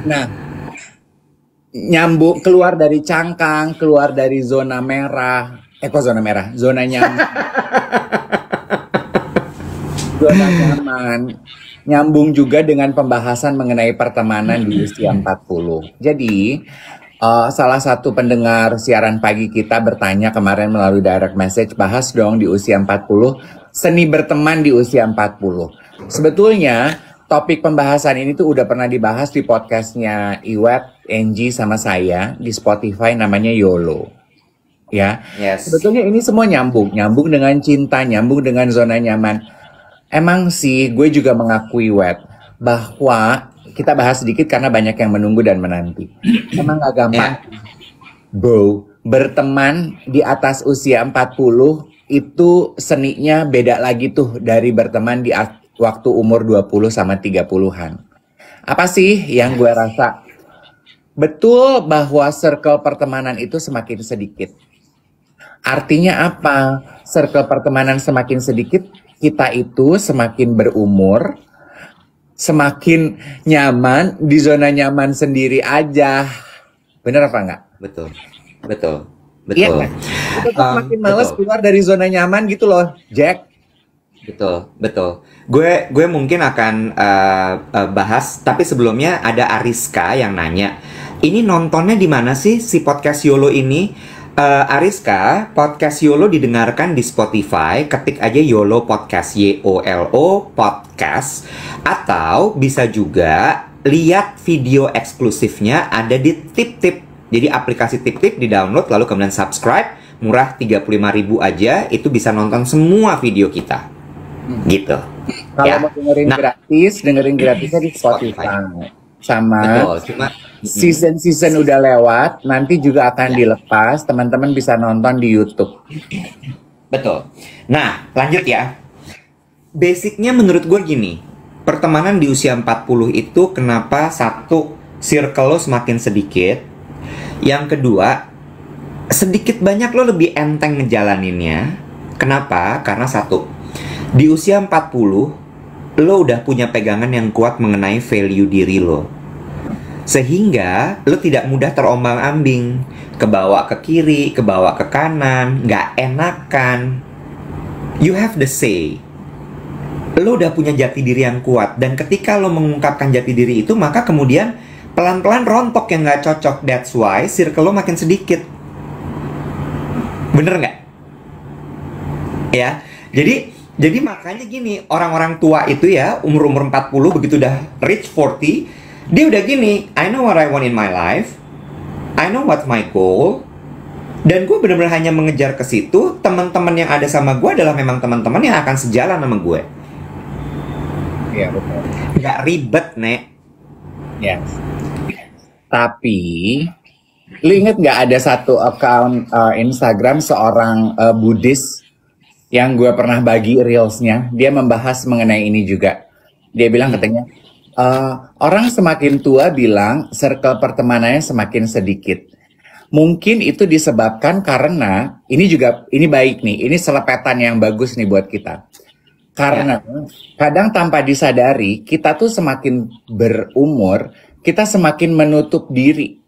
Nah, nyambung keluar dari cangkang, keluar dari zona merah. Kok zona merah? Zona nyaman. Zona nyaman. Nyambung juga dengan pembahasan mengenai pertemanan di usia 40. Jadi, salah satu pendengar siaran pagi kita bertanya kemarin melalui direct message, bahas dong di usia 40, seni berteman di usia 40. Sebetulnya, topik pembahasan ini tuh udah pernah dibahas di podcastnya Iwet, Angie, sama saya di Spotify namanya YOLO. Ya, Yes. sebetulnya ini semua nyambung, nyambung dengan cinta, nyambung dengan zona nyaman. Emang sih, gue juga mengakui, Wet, bahwa kita bahas sedikit karena banyak yang menunggu dan menanti. Emang gak gampang, Ya. bro. Berteman di atas usia 40 itu seninya beda lagi tuh dari berteman di waktu umur 20 sama 30-an. Apa sih yang gue rasa? Betul bahwa circle pertemanan itu semakin sedikit. Artinya apa? Circle pertemanan semakin sedikit, kita itu semakin berumur, semakin nyaman di zona nyaman sendiri aja. Bener apa enggak? Betul. Betul. Iya Betul. kan? Kita tuh semakin males Betul. keluar dari zona nyaman gitu loh, Jack. Betul, betul. Gue mungkin akan bahas, tapi sebelumnya ada Ariska yang nanya, ini nontonnya di mana sih si podcast YOLO ini? Ariska, podcast YOLO didengarkan di Spotify, ketik aja YOLO Podcast, YOLO Podcast, atau bisa juga lihat video eksklusifnya ada di Tip Tip. Jadi aplikasi Tip Tip di-download lalu kemudian subscribe, murah 35.000 aja, itu bisa nonton semua video kita. Gitu. Kalau Ya. mau dengerin gratisnya di Spotify. Sama Betul, cuma season-season udah lewat, nanti juga akan Ya. dilepas, teman-teman bisa nonton di YouTube. Betul. Nah, lanjut ya. Basicnya menurut gue gini, pertemanan di usia 40 itu kenapa satu, circle lo semakin sedikit. Yang kedua, sedikit banyak lo lebih enteng ngejalaninnya. Kenapa? Karena satu, di usia 40, lo udah punya pegangan yang kuat mengenai value diri lo. Sehingga lo tidak mudah terombang-ambing, kebawa ke kiri, kebawa ke kanan, nggak enakan. You have the say. Lo udah punya jati diri yang kuat, dan ketika lo mengungkapkan jati diri itu, maka kemudian pelan-pelan rontok yang nggak cocok. That's why circle lo makin sedikit. Bener nggak? Ya, jadi makanya gini, orang-orang tua itu ya, umur-umur 40, begitu udah reach 40, dia udah gini, I know what I want in my life, I know what's my goal, dan gue bener-bener hanya mengejar ke situ. Teman-teman yang ada sama gue adalah memang teman-teman yang akan sejalan sama gue. Iya, betul. Nggak ribet, Nek. Yes. Tapi, lu inget nggak ada satu account Instagram seorang Buddhis yang gue pernah bagi reelsnya? Dia membahas mengenai ini juga. Dia bilang katanya, orang semakin tua bilang circle pertemanannya semakin sedikit. Mungkin itu disebabkan karena ini baik nih, ini selepetan yang bagus nih buat kita. Karena kadang tanpa disadari, kita tuh semakin berumur, kita semakin menutup diri.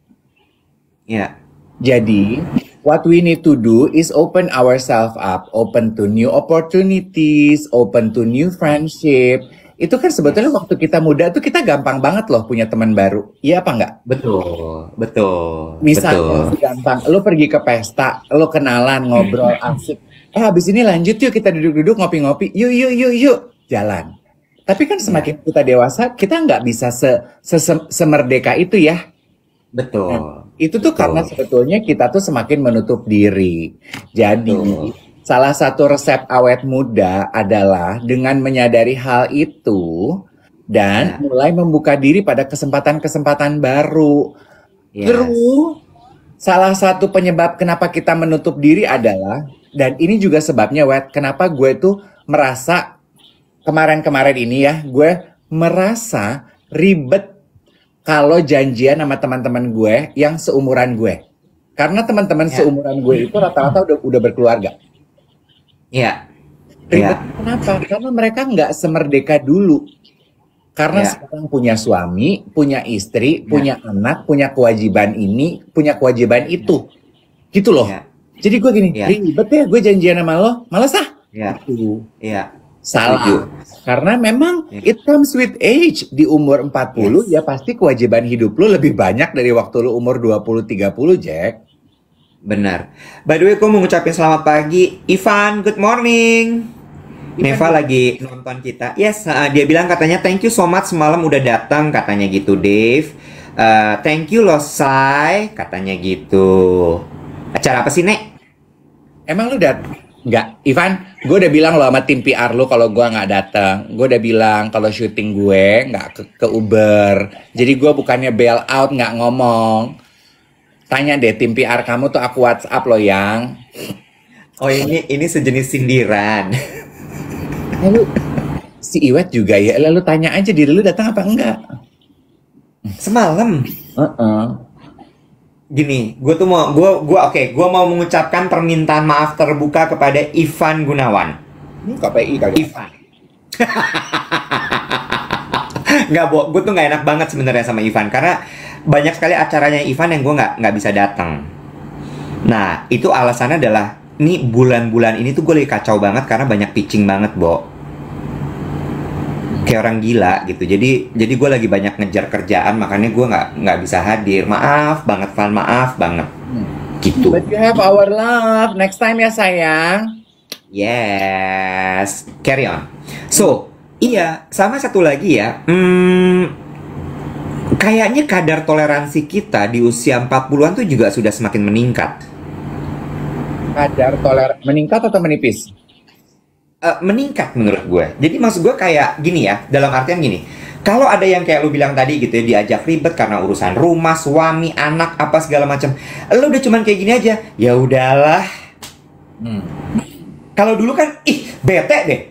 Ya. Jadi, what we need to do is open ourselves up, open to new opportunities, open to new friendship. Itu kan sebetulnya waktu kita muda tuh kita gampang banget loh punya teman baru. Iya apa enggak? Betul, betul, Misalnya betul. gampang, lo pergi ke pesta, lo kenalan, ngobrol, asik. Habis ini lanjut yuk, kita duduk-duduk ngopi-ngopi, yuk, jalan. Tapi kan semakin kita dewasa, kita nggak bisa semerdeka itu ya. Betul. Itu tuh karena sebetulnya kita tuh semakin menutup diri. Jadi, salah satu resep awet muda adalah dengan menyadari hal itu dan mulai membuka diri pada kesempatan-kesempatan baru. Terus, salah satu penyebab kenapa kita menutup diri adalah, dan ini juga sebabnya, Wet, kenapa gue tuh merasa kemarin-kemarin ini ya, gue merasa ribet kalau janjian sama teman-teman gue yang seumuran gue. Karena teman-teman seumuran gue itu rata-rata udah berkeluarga. Iya. Ribet kenapa? Karena mereka nggak semerdeka dulu. Karena Ya. sekarang punya suami, punya istri, Ya. punya anak, punya kewajiban ini, punya kewajiban itu. Gitu loh. Ya. Jadi gue gini, Ya. ribet ya gue janjian sama lo, males ah. Ya. Itu Ya. salah. Setuju. Karena memang Ya. it comes with age. Di umur 40 Yes. ya pasti kewajiban hidup lo lebih banyak dari waktu lo umur 20-30, Jack. Benar. By the way, gue mau ngucapin selamat pagi. Ivan, good morning. Neva lagi nonton kita. Yes, dia bilang katanya thank you so much semalam udah datang katanya gitu, Dave. Thank you loh, Sai, katanya gitu. Acara apa sih, Nek? Emang lu udah nggak, Ivan? Gue udah bilang lo sama tim PR lu kalau gue nggak datang. Gue udah bilang kalau syuting gue nggak ke Uber. Jadi gue bukannya bail out, nggak ngomong. Tanya deh tim PR kamu tuh aku WhatsApp lo yang. Oh, ini sejenis sindiran. Lu si Iwet juga ya. Lalu tanya aja diri lu datang apa enggak? Semalam. Gini, gue mau mengucapkan permintaan maaf terbuka kepada Ivan Gunawan. KPI kali. Ivan. Nggak, gue tuh nggak enak banget sebenarnya sama Ivan karena banyak sekali acaranya Ivan yang gue nggak bisa datang. Nah, itu alasannya adalah nih bulan-bulan ini tuh gue lagi kacau banget karena banyak pitching banget, Bo. Kayak orang gila gitu. Jadi gue lagi banyak ngejar kerjaan, makanya gue nggak bisa hadir. Maaf banget, Van, maaf banget. Gitu. But you have our love. Next time ya sayang. Yes. Carry on. So, iya, sama satu lagi ya. Kayaknya kadar toleransi kita di usia 40-an tuh juga sudah semakin meningkat. Kadar meningkat atau menipis? Meningkat menurut gue. Jadi maksud gue kayak gini ya, dalam artian gini. Kalau ada yang kayak lu bilang tadi gitu ya, diajak ribet karena urusan rumah, suami, anak, apa segala macam. Lu udah cuman kayak gini aja. Ya udahlah. Kalau dulu kan, bete deh.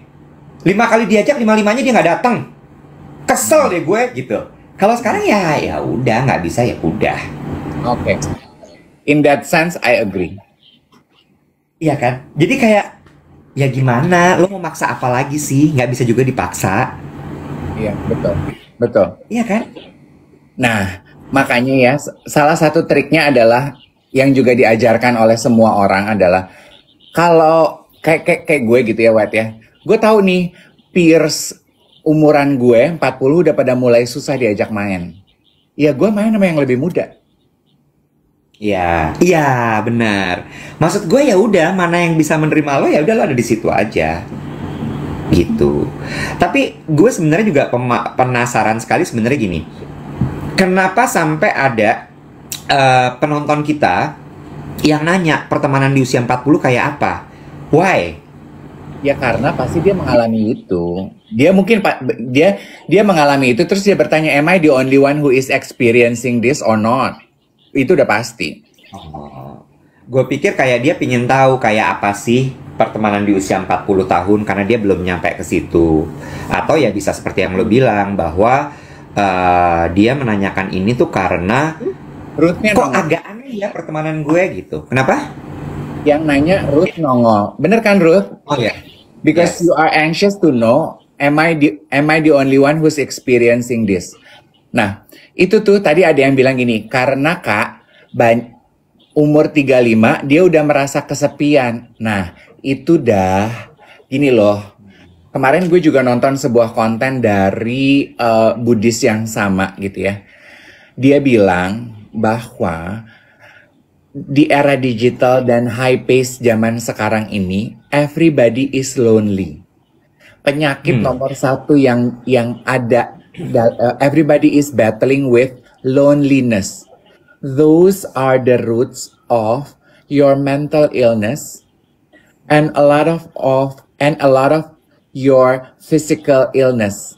5 kali diajak, 5-5-nya dia nggak datang. Kesel deh gue gitu. Kalau sekarang ya udah, nggak bisa ya udah. Oke. In that sense, I agree. Iya kan? Jadi kayak ya gimana? Lo mau maksa apa lagi sih? Nggak bisa juga dipaksa. Iya, betul. Iya kan? Nah, makanya ya, salah satu triknya adalah yang juga diajarkan oleh semua orang adalah kalau kayak gue gitu ya, Wet ya. Gue tahu nih, peers umuran gue 40 udah pada mulai susah diajak main. Ya gue main sama yang lebih muda. Iya benar. Maksud gue ya udah, mana yang bisa menerima lo ya udah lo ada di situ aja. Gitu. Tapi gue sebenarnya juga penasaran sekali sebenarnya gini. Kenapa sampai ada penonton kita yang nanya pertemanan di usia 40 kayak apa? Why? Ya karena pasti dia mengalami itu. Dia mungkin dia mengalami itu terus dia bertanya, am I the only one who is experiencing this or not? Itu udah pasti. Gue pikir kayak dia pingin tahu kayak apa sih pertemanan di usia 40 tahun karena dia belum nyampe ke situ. Atau ya bisa seperti yang lo bilang bahwa dia menanyakan ini tuh karena kok agak aneh ya pertemanan gue gitu. Kenapa? Yang nanya Ruth nongol. Bener kan Ruth? Oh ya. Because you are anxious to know, am I the only one who's experiencing this? Nah, itu tuh tadi ada yang bilang gini, karena Kak, umur 35, dia udah merasa kesepian. Nah, itu dah, gini loh, kemarin gue juga nonton sebuah konten dari Buddhis yang sama gitu ya. Dia bilang bahwa di era digital dan high pace zaman sekarang ini, everybody is lonely. Penyakit nomor satu yang ada, everybody is battling with loneliness. Those are the roots of your mental illness and a lot of your physical illness.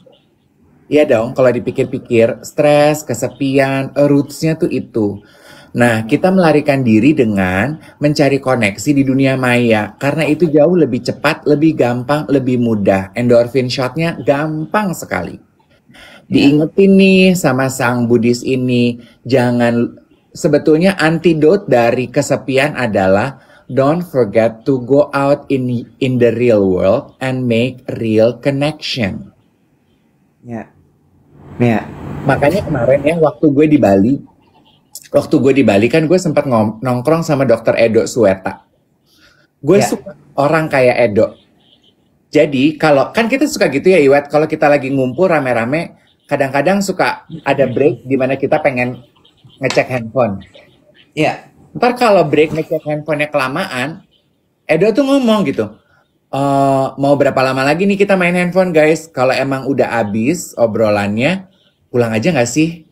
Ya dong, kalau dipikir-pikir, stres, kesepian, rootsnya tuh itu. Nah, kita melarikan diri dengan mencari koneksi di dunia maya. Karena itu jauh lebih cepat, lebih gampang, lebih mudah. Endorphin shotnya gampang sekali. Diingetin nih sama sang Buddhis ini, sebetulnya antidot dari kesepian adalah don't forget to go out in the real world and make real connection. Ya. Ya. Makanya kemarin ya waktu gue di Bali kan gue sempat nongkrong sama dokter Edo Suweta. Gue Ya. suka orang kayak Edo. Jadi kalau kan kita suka gitu ya Iwet, kalau kita lagi ngumpul rame-rame, kadang-kadang suka ada break di mana kita pengen ngecek handphone. Ya. Ntar kalau break ngecek handphonenya kelamaan, Edo tuh ngomong gitu, mau berapa lama lagi nih kita main handphone guys? Kalau emang udah habis obrolannya, pulang aja nggak sih?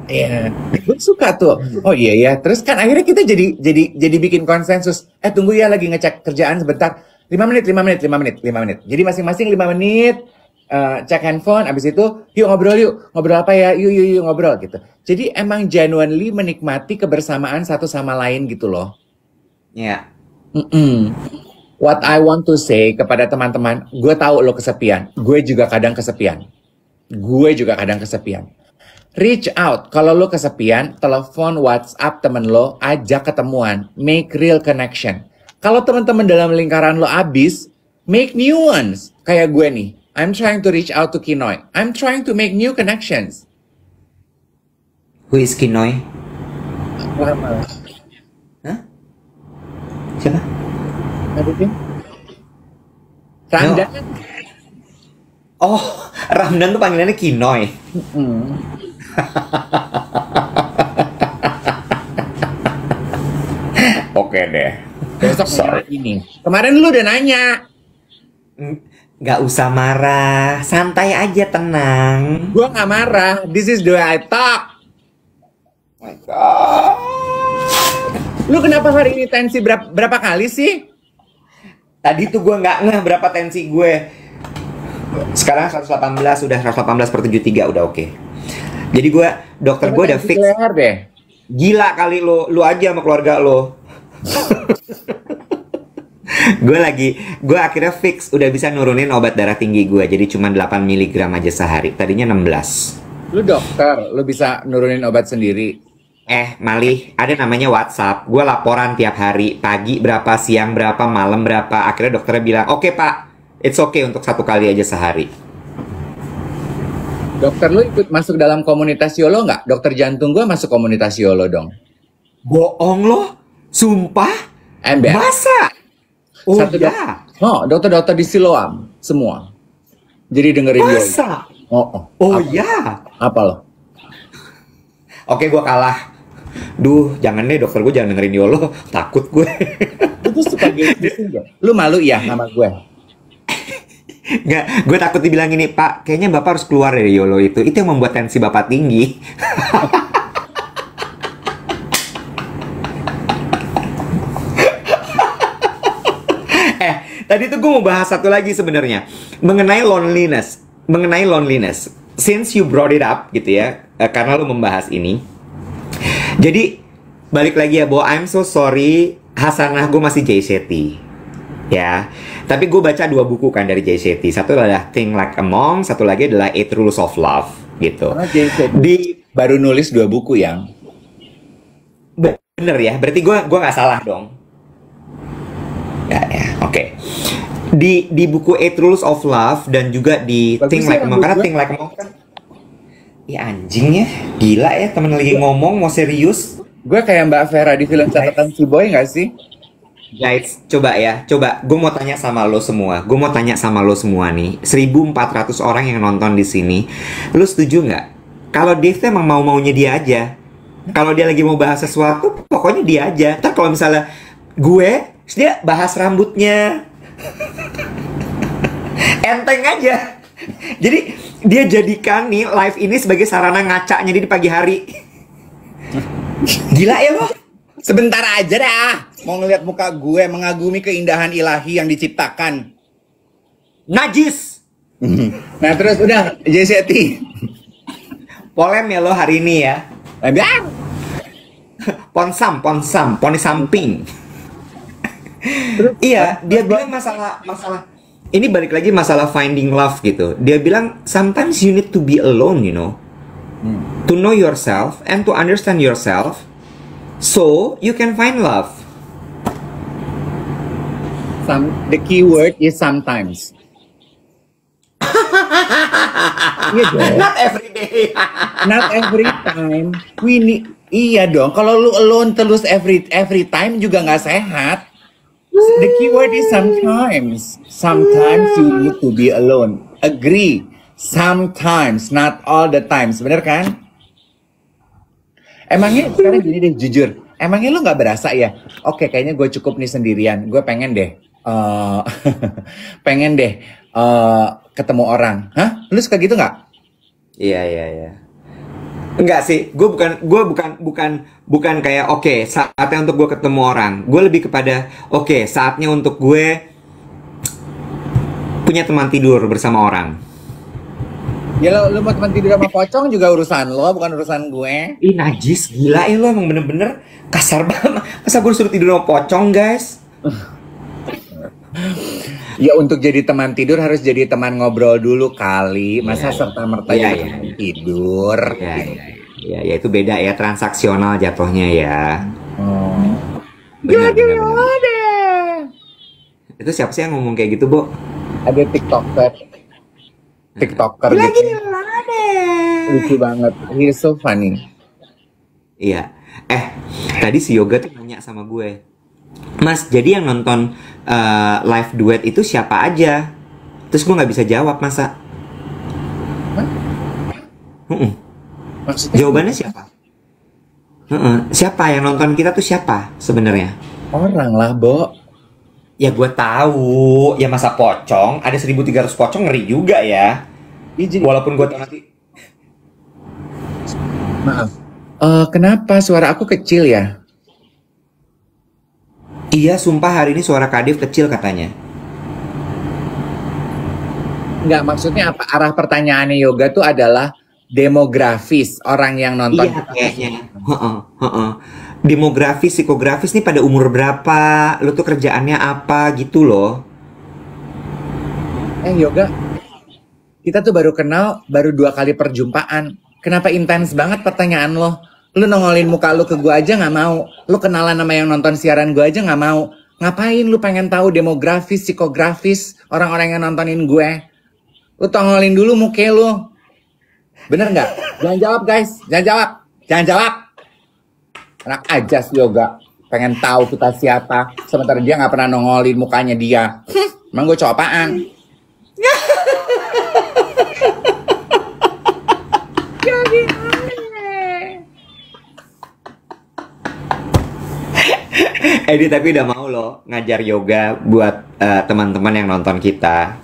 Iya, gue suka tuh. Oh iya ya. Terus kan akhirnya kita jadi bikin konsensus. Tunggu ya lagi ngecek kerjaan sebentar. 5 menit. Jadi masing-masing 5 menit cek handphone. Abis itu yuk ngobrol apa ya? Yuk ngobrol gitu. Jadi emang genuinely menikmati kebersamaan satu sama lain gitu loh. Ya. What I want to say kepada teman-teman, gue tahu lo kesepian. Gue juga kadang kesepian. Reach out. Kalau lo kesepian, telepon, WhatsApp temen lo, ajak ketemuan. Make real connection. Kalau teman-teman dalam lingkaran lo abis, make new ones. Kayak gue nih. I'm trying to reach out to Kinoy. I'm trying to make new connections. Who is Kinoy? Lama. Hah? Siapa? Ramdan. Oh, Ramdan tuh panggilannya Kinoy. Oke deh. Besok ini. Kemarin lu udah nanya. Gak usah marah, santai aja, tenang. Gua nggak marah. This is the way I talk. Oh my God. Lu kenapa hari ini tensi berapa kali sih? Tadi tuh gue nggak ngeh berapa tensi gue. Sekarang 118, udah 118/73, udah oke. Jadi dokter gue udah fix. Leher deh. Gila kali lu aja sama keluarga lo. gue akhirnya fix udah bisa nurunin obat darah tinggi gue, jadi cuma 8 mg aja sehari, tadinya 16. Lu dokter, lu bisa nurunin obat sendiri. Malih, ada namanya WhatsApp. Gue laporan tiap hari, pagi berapa, siang berapa, malam berapa. Akhirnya dokternya bilang, oke pak, it's okay untuk 1 kali aja sehari. Dokter lu ikut masuk dalam komunitas YOLO nggak? Dokter jantung gue masuk komunitas YOLO dong. Bohong loh? Sumpah? Ember. Masa? Oh ya? Oh, dokter-dokter di Siloam semua. Jadi dengerin YOLO. Masa? Oh ya? Apa lo? Oke, gue kalah. Duh, jangan deh dokter gue, jangan dengerin YOLO. Takut gue. Lu suka gitu ya? Lu malu ya sama gue? Nggak, gue takut dibilang ini, Pak, kayaknya Bapak harus keluar dari YOLO itu. Itu yang membuat tensi Bapak tinggi. Tadi tuh gue mau bahas satu lagi sebenarnya. Mengenai loneliness. Since you brought it up gitu ya, karena lo membahas ini. Jadi, balik lagi ya, bahwa I'm so sorry, hasanah gue masih Jay Shetty. Ya, tapi gue baca 2 buku kan dari Jay Shetty. Satu adalah Think Like a Monk, satu lagi adalah 8 Rules of Love gitu. Karena Jay Shetty baru nulis 2 buku yang bener ya, berarti gue nggak salah dong. Ya, oke. Di buku 8 Rules of Love dan juga di Think Like a Monk, karena Think Like a Monk kan, ya anjing ya, gila ya, temen lagi ngomong mau serius. Gue kayak Mbak Vera di film catatan si Boy nggak sih? Guys, coba, gue mau tanya sama lo semua. Gue mau tanya sama lo semua nih, 1.400 orang yang nonton di sini. Lo setuju nggak? Kalau Dave tuh emang mau-maunya dia aja. Kalau dia lagi mau bahas sesuatu, pokoknya dia aja. Ntar kalau misalnya dia bahas rambutnya. Enteng aja. Jadi dia jadikan nih live ini sebagai sarana ngacanya dia di pagi hari. Gila ya lo? Sebentar aja dah. Mau ngeliat muka gue mengagumi keindahan ilahi yang diciptakan. Najis. Nah terus udah Jay Shetty. Polem ya lo hari ini ya. Poni samping. Iya, dia bilang masalah ini balik lagi masalah finding love gitu. Dia bilang sometimes you need to be alone, you know. To know yourself and to understand yourself so you can find love. The key word is sometimes. Iya dong. Not every day. Not every time. Iya dong. Kalau lu alone terus every time juga nggak sehat. The keyword is sometimes. Sometimes you need to be alone. Agree. Sometimes, not all the times. Bener kan? Emangnya sekarang gini deh, jujur. Emangnya lu nggak berasa ya? Oke, kayaknya gue cukup nih sendirian. Gue pengen deh, pengen deh ketemu orang. Hah? Lu suka gitu nggak? Iya. Enggak sih, gue bukan kayak oke, saatnya untuk gue ketemu orang. Gue lebih kepada oke, saatnya untuk gue punya teman tidur bersama orang. Ya lu mau teman tidur sama pocong juga urusan lo, bukan urusan gue. Ih najis, gila ya lo emang bener-bener kasar banget. Masa gue suruh tidur sama pocong guys? Ya untuk jadi teman tidur harus jadi teman ngobrol dulu kali. Masa serta-merta jadi teman tidur. Ya itu beda ya, transaksional jatuhnya ya. Bener. Itu siapa sih yang ngomong kayak gitu, Bo? Ada TikToker Lagi gitu. Lucu banget. He's so funny. Iya. Tadi si Yoga tuh nanya sama gue, Mas, jadi yang nonton live duet itu siapa aja? Terus gue nggak bisa jawab, masa? Maksudnya? Jawabannya siapa? Siapa yang nonton kita tuh siapa sebenarnya? Orang lah, Bo. Ya gue tahu. Ya masa pocong? Ada 1.300 pocong, ngeri juga ya. Walaupun gue tahu nanti. Maaf. Kenapa suara aku kecil ya? Iya, sumpah hari ini suara Kadif kecil katanya. Enggak, maksudnya apa? Arah pertanyaannya Yoga tuh adalah demografis orang yang nonton. Iya, kayaknya. Demografis, psikografis nih pada umur berapa? Lo tuh kerjaannya apa gitu loh. Yoga, kita tuh baru kenal, baru 2 kali perjumpaan. Kenapa intens banget pertanyaan lo? Lu nongolin muka lu ke gue aja nggak mau. Lu kenalan sama yang nonton siaran gue aja nggak mau. Ngapain lu pengen tahu demografis, psikografis orang-orang yang nontonin gue? Lu tongolin dulu muka lu. Bener nggak? Jangan jawab guys, jangan jawab. Enak aja sih Yoga. Pengen tahu kita siapa. Sementara dia nggak pernah nongolin mukanya dia. Emang gue cowok apaan? Edi tapi udah mau loh ngajar yoga buat teman-teman yang nonton kita.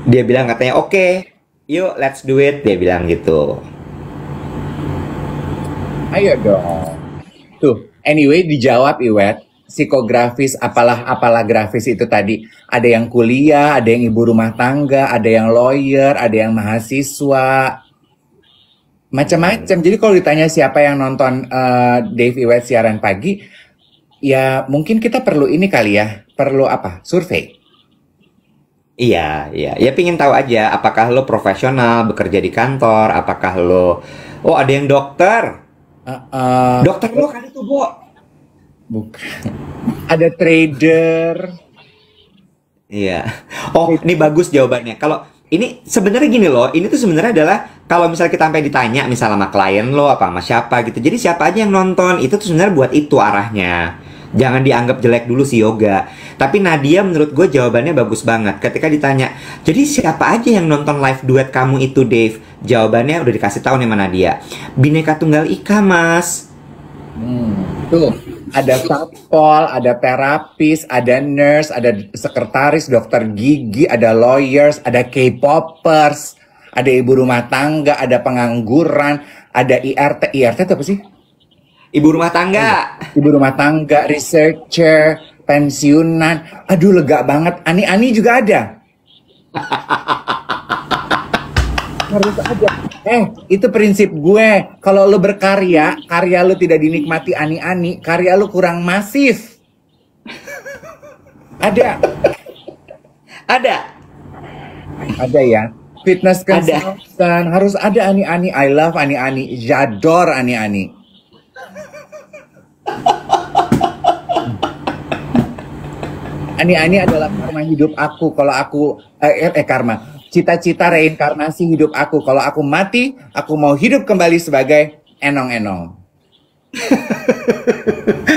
Dia bilang katanya oke, yuk let's do it. Dia bilang gitu. Ayo dong. Tuh, anyway dijawab Iwet. Psikografis, apalah grafis itu tadi. Ada yang kuliah, ada yang ibu rumah tangga, ada yang lawyer, ada yang mahasiswa. Macam-macam. Jadi kalau ditanya siapa yang nonton Dave Iwet siaran pagi, ya mungkin kita perlu ini kali ya. Perlu apa? Survei. Iya. Ya pingin tahu aja apakah lo profesional, bekerja di kantor, apakah lo... Oh ada yang dokter. Dokter lo kan itu, Bo. Bukan. Ada trader. Iya. Oh, ini bagus jawabannya. Kalau ini sebenarnya gini loh, ini tuh sebenarnya adalah kalau misalnya kita sampai ditanya misal sama klien lo apa sama siapa gitu. Jadi siapa aja yang nonton, itu tuh sebenarnya buat itu arahnya. Jangan dianggap jelek dulu si yoga. Tapi Nadia menurut gue jawabannya bagus banget. Ketika ditanya, jadi siapa aja yang nonton live duet kamu itu, Dave? Jawabannya udah dikasih tahu nih sama Nadia. Bhinneka Tunggal Ika, Mas. Tuh, ada satpol, ada terapis, ada nurse, ada sekretaris, dokter gigi, ada lawyers, ada K-popers, ada ibu rumah tangga, ada pengangguran, ada IRT. IRT itu apa sih? Ibu rumah tangga. Ibu rumah tangga, researcher, pensiunan. Aduh lega banget. Ani-ani juga ada. Harus ada. Itu prinsip gue. Kalau lo berkarya, karya lo tidak dinikmati ani-ani, karya lo kurang masif. Ada. Ada ya. Fitness consultant harus ada ani-ani. I love ani-ani. Jador ani-ani. Ani-ani adalah karma hidup aku. Kalau aku karma. cita-cita reinkarnasi hidup aku. Kalau aku mati, aku mau hidup kembali sebagai Enong-Enong.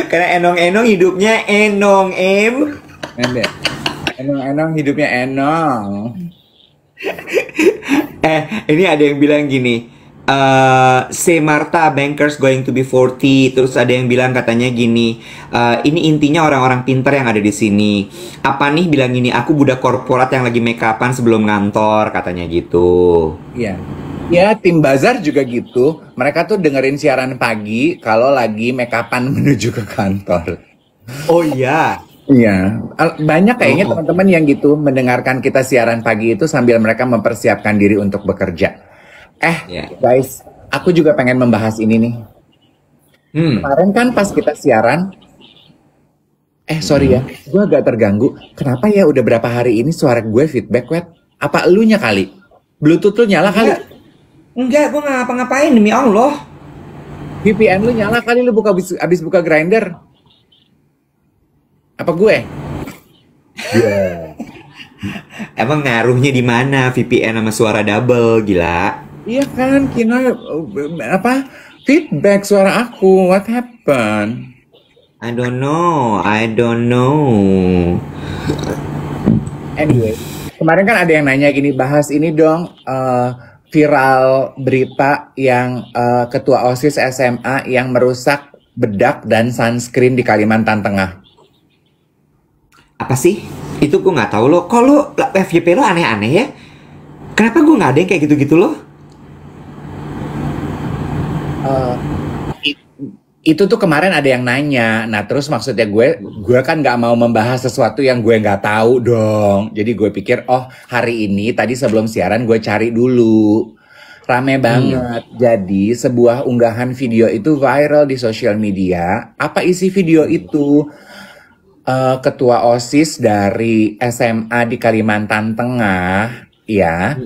Karena Enong-Enong hidupnya Enong, Em. Enong-Enong hidupnya Enong. Ini ada yang bilang gini, say Martha, bankers going to be 40. Terus ada yang bilang katanya gini, ini intinya orang-orang pintar yang ada di sini. Apa nih bilang gini, aku budak korporat yang lagi make upan sebelum ngantor, katanya gitu. Iya. Ya, tim bazar juga gitu. Mereka tuh dengerin siaran pagi kalau lagi make upan menuju ke kantor. Oh iya. Iya, banyak kayaknya teman-teman yang gitu mendengarkan kita siaran pagi itu sambil mereka mempersiapkan diri untuk bekerja. Guys, aku juga pengen membahas ini nih. Kemarin kan pas kita siaran, sorry ya, gue agak terganggu. Kenapa ya udah berapa hari ini suara gue feedback, Wet? Apa elunya kali? Bluetooth lu nyala kali? Enggak, gue nggak ngapa-ngapain demi Allah. VPN lu nyala kali, lu abis buka Grindr? Apa gue? Emang ngaruhnya di mana VPN sama suara double, gila? Iya kan, Kina, feedback suara aku, what happened? I don't know. Anyway, kemarin kan ada yang nanya gini, bahas ini dong, viral berita yang ketua OSIS SMA yang merusak bedak dan sunscreen di Kalimantan Tengah. Apa sih? Itu gue nggak tahu loh. Kok lo FYP lo aneh-aneh ya? Kenapa gue nggak ada yang kayak gitu-gitu loh? Itu tuh kemarin ada yang nanya. Nah terus maksudnya gue kan nggak mau membahas sesuatu yang gue nggak tahu dong. Jadi gue pikir, oh hari ini tadi sebelum siaran gue cari dulu. Rame banget. Jadi sebuah unggahan video itu viral di sosial media. Apa isi video itu? Ketua OSIS dari SMA di Kalimantan Tengah, ya,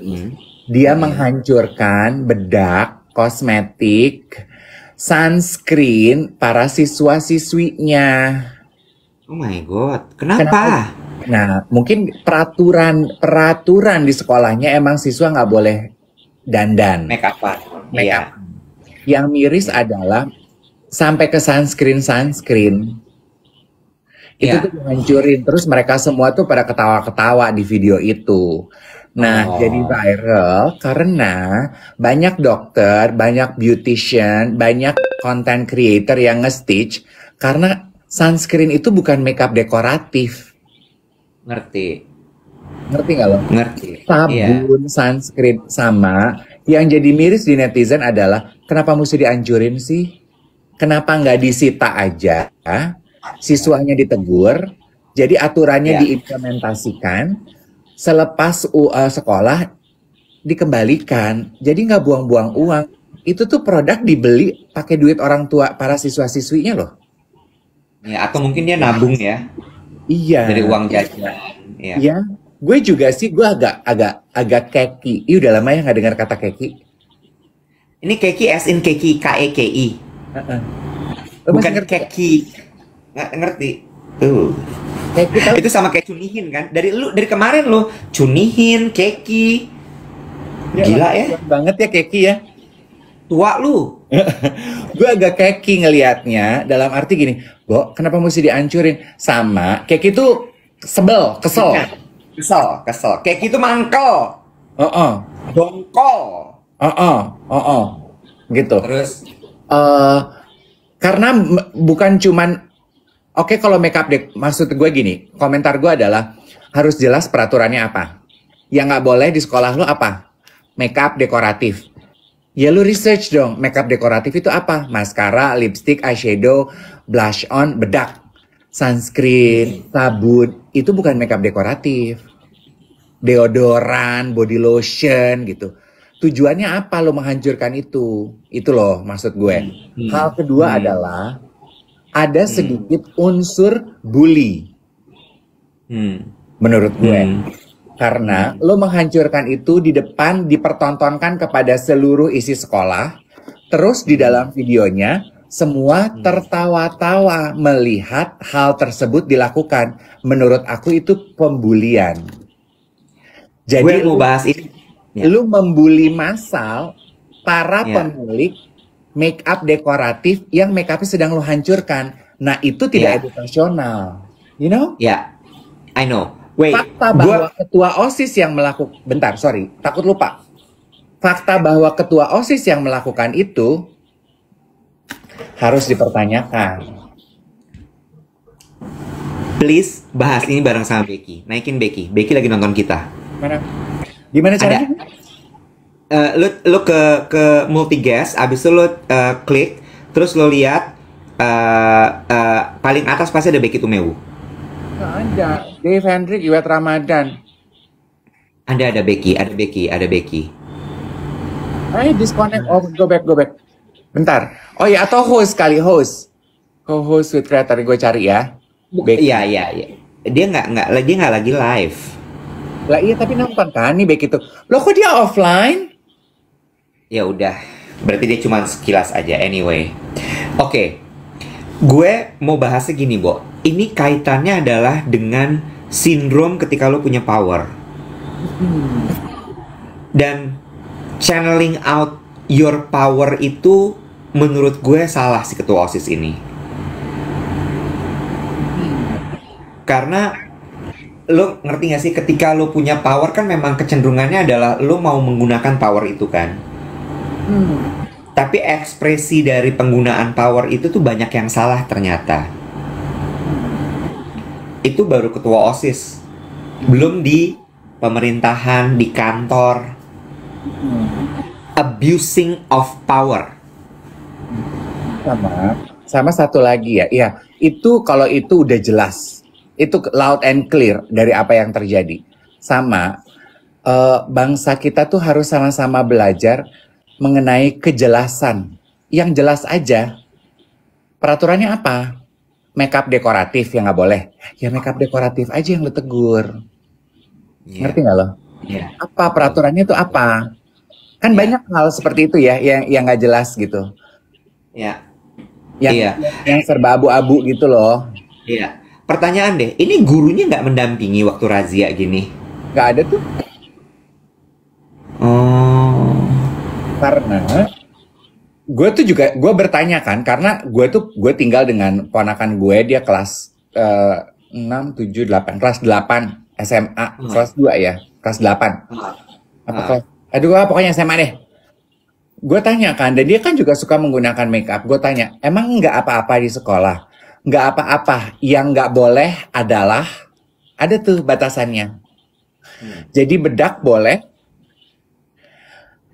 dia menghancurkan bedak, kosmetik, sunscreen para siswa-siswinya. Oh my god, kenapa? Nah, mungkin peraturan di sekolahnya emang siswa nggak boleh dandan. Make up. Iya. Yang miris adalah sampai ke sunscreen. Itu tuh dihancurin. Terus mereka semua tuh pada ketawa-ketawa di video itu. Nah, jadi viral karena banyak dokter, banyak beautician, banyak content creator yang nge-stitch karena sunscreen itu bukan makeup dekoratif. Ngerti Nggak lo? Ngerti. Sabun, sunscreen sama. Yang jadi miris di netizen adalah kenapa mesti dihancurin sih? Kenapa nggak disita aja? Siswanya ditegur, jadi aturannya diimplementasikan, selepas sekolah dikembalikan, jadi nggak buang-buang uang. Itu tuh produk dibeli pakai duit orang tua para siswa-siswinya loh. Ya, atau mungkin dia nabung ya? Iya. Dari uang jajan. Iya. Gue juga sih, gue agak keki. Ih, udah lama ya nggak dengar kata keki. Ini keki as in keki, K-E-K-I. Bukan keki. Nggak ngerti tuh. Itu sama kayak cunihin kan? Dari kemarin lo cunihin, keki. Gila ya? Banget ya keki ya. Tua lu. Gue agak keki ngelihatnya dalam arti gini, Bo, kenapa mesti dihancurin? Sama keki itu kesel. Keki itu mangkel. Dongkol. Gitu. Terus karena bukan cuman oke, kalau makeup maksud gue gini, komentar gue adalah harus jelas peraturannya apa. Yang nggak boleh di sekolah lo apa? Makeup dekoratif. Ya lu research dong, makeup dekoratif itu apa? Maskara, lipstick, eyeshadow, blush on, bedak, sunscreen, sabun. Itu bukan makeup dekoratif. Deodoran, body lotion gitu. Tujuannya apa lo menghancurkan itu? Itu loh maksud gue. Hal kedua adalah ada sedikit unsur bully. Menurut gue. Karena lo menghancurkan itu di depan, dipertontonkan kepada seluruh isi sekolah. Terus di dalam videonya, semua tertawa-tawa melihat hal tersebut dilakukan. Menurut aku itu pembulian. Jadi Gue mau bahas ini. Ya. lu membuli massal para Ya. pemilik make up dekoratif yang make upnya sedang lu hancurkan. Nah, itu tidak Ya. edukasional. You know? Ya, I know. Wait, Fakta gue bahwa ketua OSIS yang melakukan, bentar, sorry, takut lupa. Fakta bahwa ketua OSIS yang melakukan itu harus dipertanyakan. please bahas ini bareng sama Becky. Naikin Becky. Becky lagi nonton kita. Mana? Gimana caranya? Lu ke multi-guest, abis itu lu klik, terus lu lihat paling atas pasti ada Becky Tumewu. Nggak ada. Dave Hendrik, Iwet Ramadan. Ada Becky, ada Becky, ada Becky. Ayo disconnect. Oh, go back. Bentar. Oh ya, atau host kali, host. Co-host with creator, gue cari ya. Becky. Iya. Dia nggak lagi live. Lah iya, tapi nonton kan nih Becky tuh. Loh kok dia offline? Ya udah, berarti dia cuma sekilas aja. Anyway, oke. Gue mau bahasnya gini, Bo. Ini kaitannya adalah dengan sindrom ketika lo punya power. Dan channeling out your power itu menurut gue salah si ketua OSIS ini. Karena lo ngerti gak sih, ketika lo punya power kan memang kecenderungannya adalah lo mau menggunakan power itu kan. Tapi ekspresi dari penggunaan power itu tuh banyak yang salah ternyata. Itu baru ketua OSIS. Belum di pemerintahan, di kantor. Abusing of power. Sama satu lagi ya. Iya, itu kalau itu udah jelas. Itu loud and clear dari apa yang terjadi. Sama bangsa kita tuh harus sama-sama belajar mengenai kejelasan. Yang jelas aja. Peraturannya apa? Makeup dekoratif yang nggak boleh. Ya makeup dekoratif aja yang lo tegur. Ngerti nggak lo? Apa peraturannya itu apa? Kan banyak hal seperti itu ya yang nggak jelas gitu. Yang serba abu-abu gitu loh. Iya. Pertanyaan deh, ini gurunya nggak mendampingi waktu razia gini? Nggak ada tuh. Oh. Karena gue bertanya kan, karena gue tinggal dengan ponakan gue, dia kelas 6, 7, 8, kelas 8 SMA, kelas 2 ya, kelas 8. Pokoknya SMA deh. Gue tanya kan, dan dia kan juga suka menggunakan makeup. Gue tanya, emang nggak apa-apa di sekolah? Nggak apa-apa. Yang nggak boleh adalah, ada tuh batasannya. Jadi bedak boleh,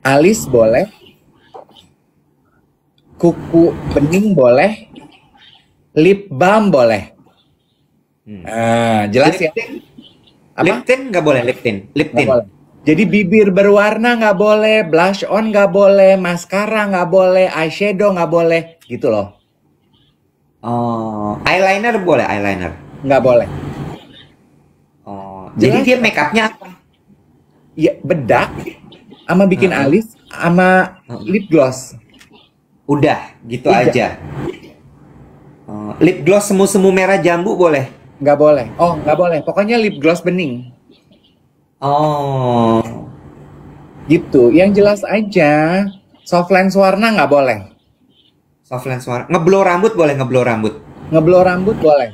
alis boleh, kuku bening boleh, lip balm boleh. Jelas ya? Lip tint nggak boleh, lip tint. Boleh. Jadi bibir berwarna nggak boleh, blush on nggak boleh, maskara nggak boleh, eyeshadow nggak boleh, gitu loh. Oh, eyeliner boleh, eyeliner? Nggak boleh. Oh, jadi dia make upnya apa? Ya bedak, sama bikin alis, sama lip gloss. Udah, gitu aja. Lip gloss semu-semu merah jambu boleh? Nggak boleh. Oh, nggak boleh. Pokoknya lip gloss bening. Oh. Gitu. Yang jelas aja. Soft lens warna nggak boleh. Soft lens warna. Ngeblow rambut boleh, ngeblow rambut? Ngeblow rambut boleh.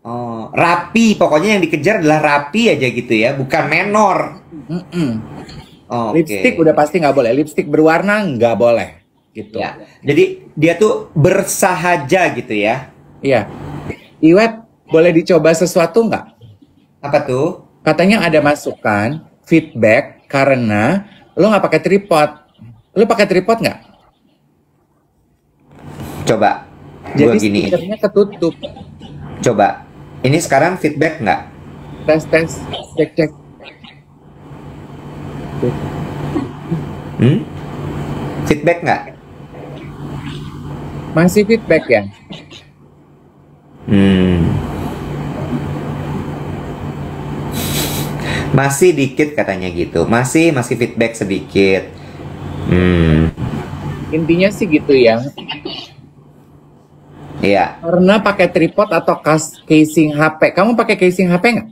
Oh, rapi. Pokoknya yang dikejar adalah rapi aja gitu ya, bukan menor. Oh, lipstick udah pasti nggak boleh. Lipstick berwarna nggak boleh. Gitu. Ya. Jadi dia tuh bersahaja gitu ya? Iya. Iwet, boleh dicoba sesuatu nggak? Apa tuh? Katanya ada masukan, feedback, karena lo nggak pakai tripod. Lo pakai tripod nggak? Coba. Jadi speakernya ketutup. Coba. Ini sekarang feedback nggak? Tes, cek. Feedback nggak? Masih feedback ya? Masih dikit katanya gitu. Masih feedback sedikit. Intinya sih gitu ya. Iya. Karena pakai tripod atau casing HP. Kamu pakai casing HP nggak?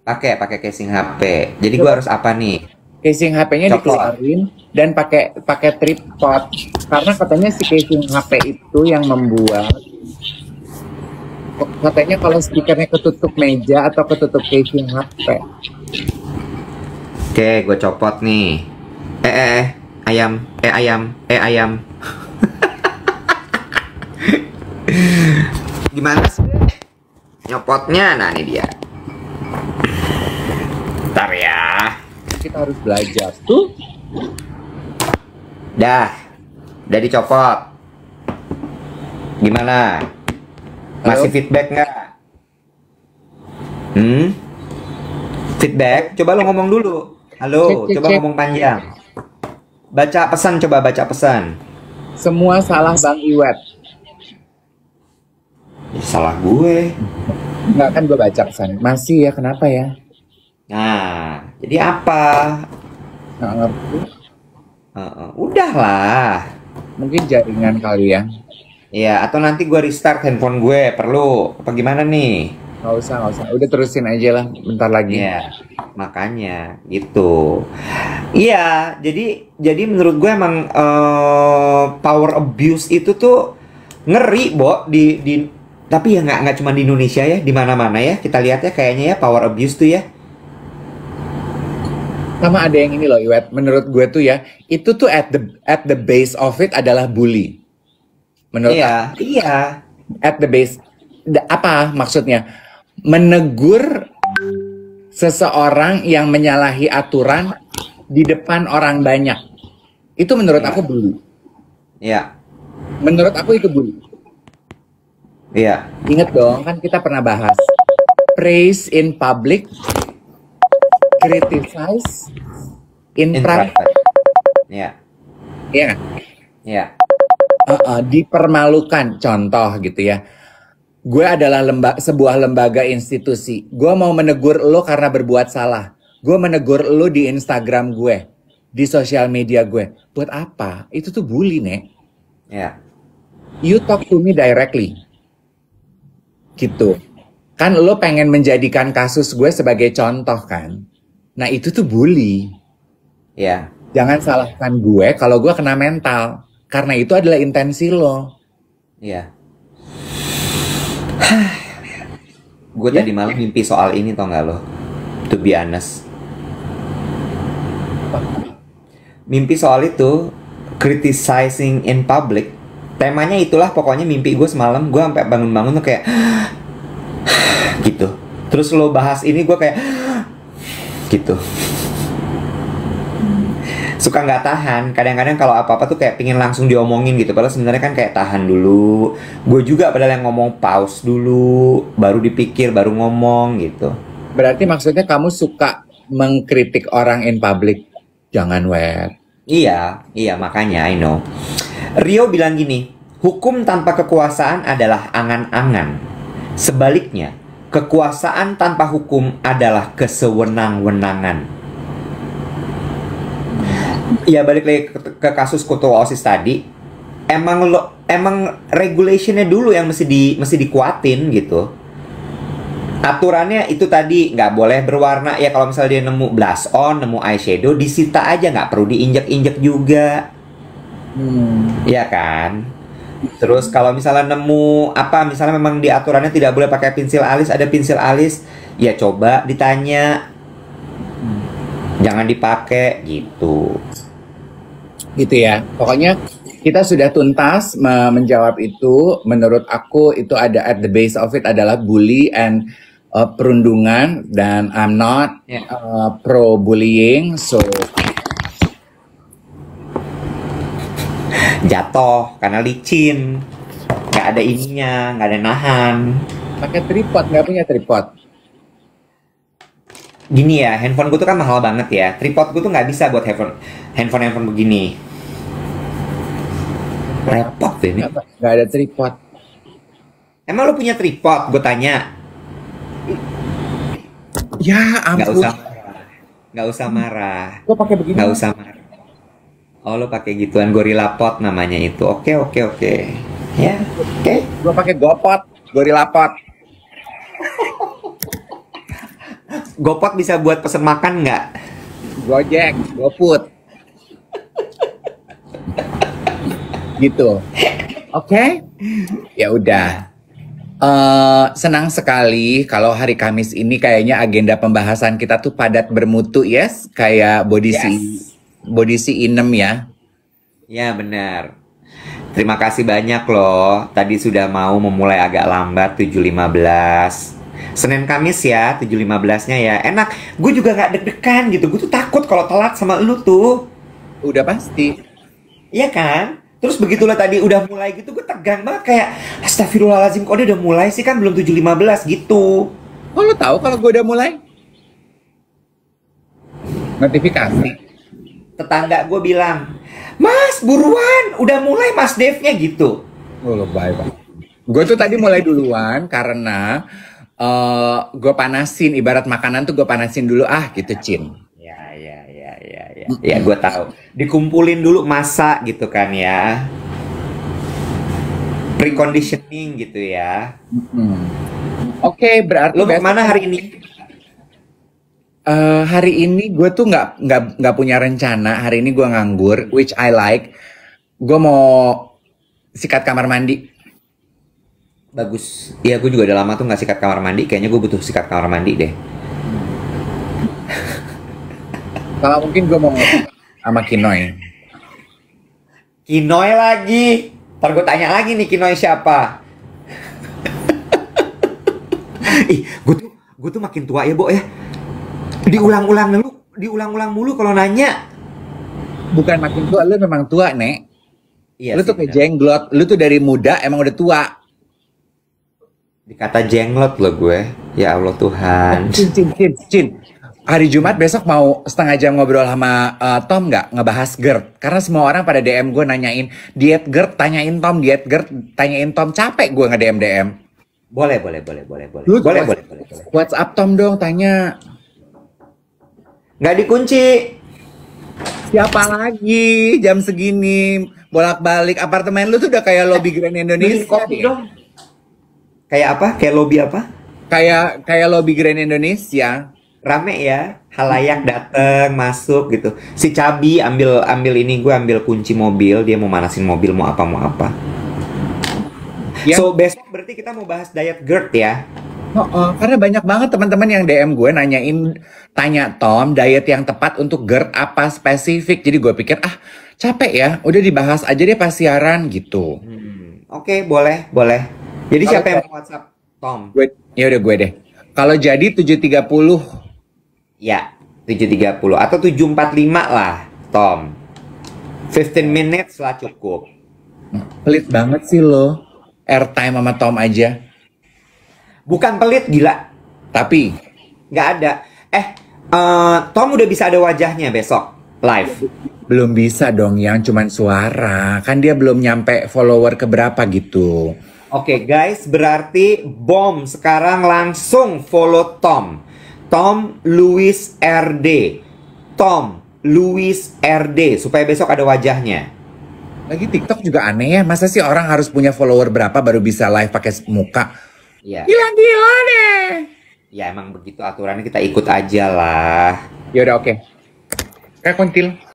pakai casing HP. Jadi gue harus apa nih? Casing HP-nya Copot. dikeluarin dan pakai tripod. Karena katanya si casing HP itu yang membuat, katanya kalau speakernya ketutup meja atau ketutup casing HP. Oke, gue copot nih. Ayam. Gimana sih nyopotnya? Nah, ini dia. Bentar ya. Kita harus belajar tuh. Udah dicopot. Gimana? Masih feedback nggak? Feedback? Coba lo ngomong dulu. Halo, Cek. coba ngomong panjang. Coba baca pesan. Semua salah Bang Iwet. Salah gue. Nggak, kan gue baca pesan. Masih ya, kenapa ya? Nah, jadi apa? Nggak ngerti. Udahlah. Mungkin jaringan kali ya. Ya, atau nanti gue restart handphone gue. Perlu? Apa gimana nih? Nggak usah. Udah terusin aja lah, bentar lagi. Iya, makanya gitu. Iya, jadi menurut gue emang power abuse itu tuh ngeri, Bo, tapi ya nggak cuma di Indonesia ya, di mana-mana ya kita lihat ya kayaknya ya power abuse tuh ya. Sama ada yang ini loh, Iwet. Menurut gue tuh ya, itu tuh at the base of it adalah bully. Menurut aku, Iya. at the base, apa maksudnya? Menegur seseorang yang menyalahi aturan di depan orang banyak. Itu menurut aku bully. Iya. Menurut aku itu bully. Iya. Ingat dong, kan kita pernah bahas. Praise in public, criticize in private. Iya. Iya kan? Iya. Dipermalukan, contoh gitu ya. Gue adalah sebuah lembaga institusi. Gue mau menegur lo karena berbuat salah. Gue menegur lo di Instagram gue, di sosial media gue. Buat apa? Itu tuh bully, Nek. Iya. You talk to me directly. Gitu. Kan lo pengen menjadikan kasus gue sebagai contoh kan. Nah itu tuh bully. Iya. Jangan salahkan gue kalau gue kena mental. Karena itu adalah intensi lo. Iya. Gue tadi malam mimpi soal ini, tau gak lo? To be honest. Mimpi soal itu, criticizing in public. Temanya itulah pokoknya mimpi gue semalam. Gue sampai bangun-bangun tuh kayak gitu. Terus lo bahas ini gue kayak gitu. Suka nggak tahan. Kadang-kadang kalau apa-apa tuh kayak pingin langsung diomongin gitu. Padahal sebenarnya kan kayak tahan dulu. Gue juga padahal yang ngomong pause dulu, baru dipikir, baru ngomong gitu. Berarti maksudnya kamu suka mengkritik orang in public? Jangan, Wet. Iya makanya I know. Rio bilang gini, hukum tanpa kekuasaan adalah angan-angan. Sebaliknya, kekuasaan tanpa hukum adalah kesewenang-wenangan. Ya balik lagi ke kasus ketua OSIS tadi, emang regulationnya dulu yang mesti dikuatin gitu. Aturannya itu tadi nggak boleh berwarna ya, kalau misalnya dia nemu blush on, nemu eyeshadow, disita aja, nggak perlu diinjek-injek juga. Iya kan? Terus kalau misalnya nemu apa, misalnya memang di aturannya tidak boleh pakai pensil alis, ada pensil alis, ya coba ditanya, jangan dipakai gitu. Gitu ya. Pokoknya kita sudah tuntas menjawab itu. Menurut aku itu ada at the base of it adalah bully and perundungan, dan I'm not pro bullying, so jatuh karena licin, nggak ada ininya, nggak ada nahan. pakai tripod, nggak punya tripod. Gini ya, handphone gue tuh kan mahal banget ya. Tripod gue tuh nggak bisa buat handphone begini. Repot deh ini. Nggak ada tripod. Emang lo punya tripod? Gue tanya. Ya ampun. Nggak usah marah. Gue pakai begini. Nggak usah marah. Oh, lo pakai gituan, Gorilla Pod namanya itu. Oke. Ya, oke. Gue pakai GoPod, Gorilla Pod. GoPot bisa buat pesen makan nggak? Gojek, GoFood. Gitu. Oke? Ya udah. Senang sekali kalau hari Kamis ini kayaknya agenda pembahasan kita tuh padat bermutu, yes? Kayak body inem ya. Ya benar. Terima kasih banyak loh. Tadi sudah mau memulai agak lambat 7.15. Senin Kamis ya 7.15-nya ya. Enak. Gue juga gak deg-degan gitu. Gue tuh takut kalau telat sama lu tuh. Udah pasti. Iya kan? Terus begitulah tadi udah mulai gitu gue tegang banget kayak astagfirullahaladzim kok dia udah mulai sih kan belum 7.15 gitu. Oh, lo tahu kalau gue udah mulai? Notifikasi. Tetangga gue bilang, "Mas, buruan, udah mulai Mas Dev-nya," gitu. Oh, lebay banget. Gue tuh tadi mulai duluan karena gue panasin, ibarat makanan tuh gue panasin dulu gitu, Cin. Ya, gue tahu. Dikumpulin dulu masa gitu kan ya. Preconditioning gitu ya. Oke, berarti Lo kemana hari ini? hari ini gue tuh nggak punya rencana. Hari ini gue nganggur, which I like. Gue mau sikat kamar mandi. Bagus. Iya, gue juga udah lama tuh nggak sikat kamar mandi. Kayaknya gue butuh sikat kamar mandi deh. Kalau mungkin gue mau sama Kinoy. Kinoy lagi. Ntar gue tanya lagi nih Kinoy siapa. Ih, gue tuh makin tua ya, Bo ya. Diulang-ulang mulu kalau nanya. Bukan makin tua, lu memang tua, Nek. Iya, lu tuh kayak jenglot, lu tuh dari muda emang udah tua. Dikata jenglot loh gue. Ya Allah Tuhan. Cin. Hari Jumat besok mau setengah jam ngobrol sama Tom nggak? Ngebahas GERD. Karena semua orang pada DM gue nanyain diet GERD, tanyain Tom diet GERD, tanyain Tom. Capek gue nge-DM. Boleh. Lu Boleh. WhatsApp Tom dong, tanya. Nggak dikunci. Siapa lagi jam segini bolak-balik apartemen lu tuh udah kayak lobby Grand Indonesia. Kopi dong. Kayak apa? Kayak lobby apa? Kayak lobby Grand Indonesia. Rame ya, halayak dateng masuk gitu. Si Cabi ambil ini, gue ambil kunci mobil, dia mau manasin mobil, mau apa. Ya. So besok berarti kita mau bahas diet GERD ya. Karena banyak banget teman-teman yang DM gue tanya Tom diet yang tepat untuk GERD apa spesifik. Jadi gue pikir capek ya, udah dibahas aja deh pas siaran gitu. Oke, boleh. Jadi siapa yang mau WhatsApp Tom? Ya udah gue deh. Kalau jadi 7.30. Ya, 7.30 atau 7.45 lah, Tom. 15 minutes lah cukup. Pelit banget sih lo. Airtime sama Tom aja. Bukan pelit, gila. Tapi nggak ada. Tom udah bisa ada wajahnya besok live. belum bisa dong yang cuman suara. Kan dia belum nyampe follower keberapa gitu. Oke guys, berarti bom sekarang langsung follow Tom. Tom Louis RD. Tom Louis RD supaya besok ada wajahnya. Lagi TikTok juga aneh ya. Masa sih orang harus punya follower berapa baru bisa live pakai muka? Iya. Gila deh. Ya emang begitu aturannya, kita ikut aja lah. Ya udah oke. Kayak kuntil.